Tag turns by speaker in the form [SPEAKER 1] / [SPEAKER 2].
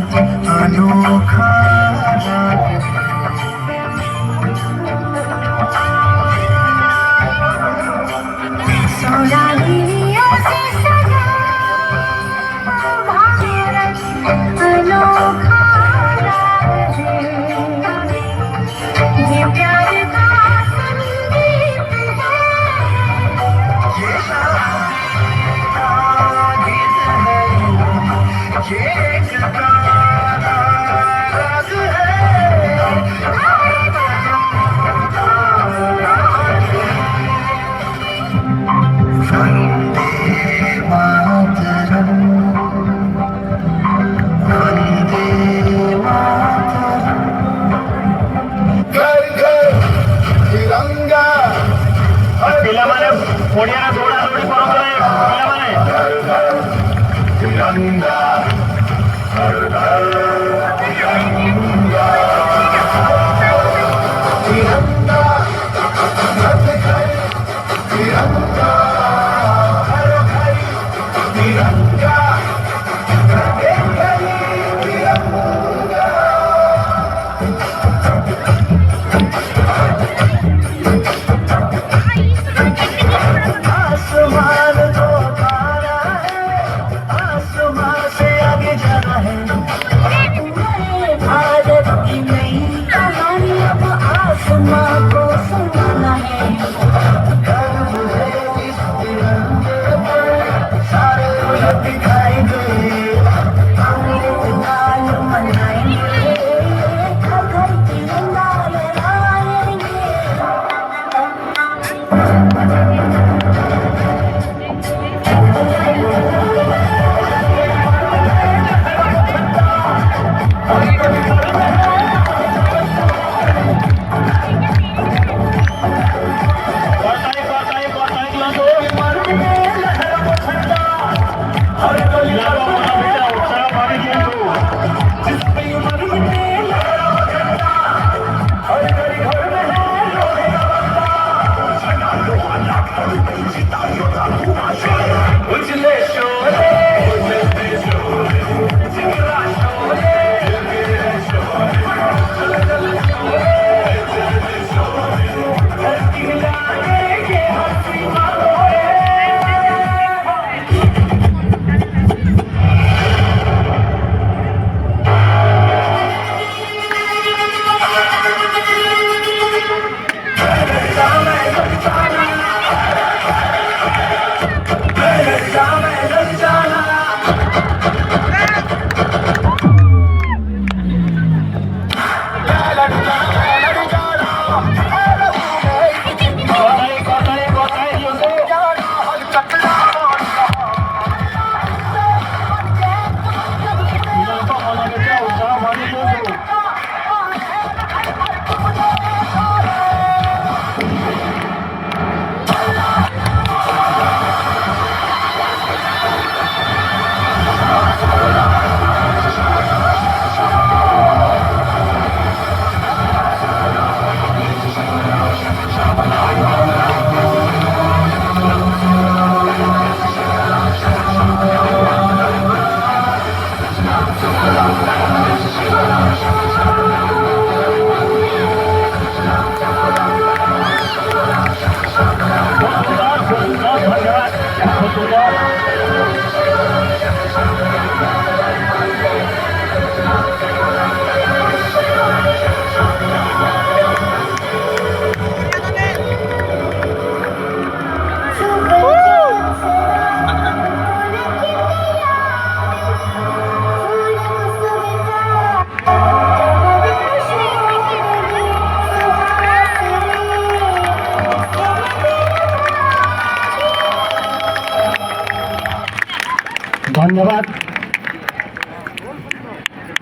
[SPEAKER 1] अनोखा सोनालियों से सजा भारत अनोखा राग है। ये प्यार का संगीत है, ये शादी का गीत है, ये एक गाना राग है। वंदे मातरम, वंदे मातरम। घर घर तिरंगा
[SPEAKER 2] ପିଲାମାନେ ପଡ଼ିଆରେ ଦୌଡ଼ା ଦୌଡ଼ି କରନ୍ତୁ ନାହିଁ। ପିଲାମାନେ
[SPEAKER 1] तिरंगा घर घर तिरंगा तिरंगा घर घर तिरंगा हर घर तिरंगा घरे घरे तिरंगा। आसमान तो तारा है, आसमान से आगे जाना है। भारत की नई कहानी अब आसमान को सुनाना है। गर्व है इस तिरंगे पर, सारे उलट दिखाएंगे, हम लाल मनाएंगे, घर घर तिरंगा लहराएंगे। उजले शोले जिगरा शोले धरती हिलाने के हंसी मारोए।
[SPEAKER 2] धन्यवाद।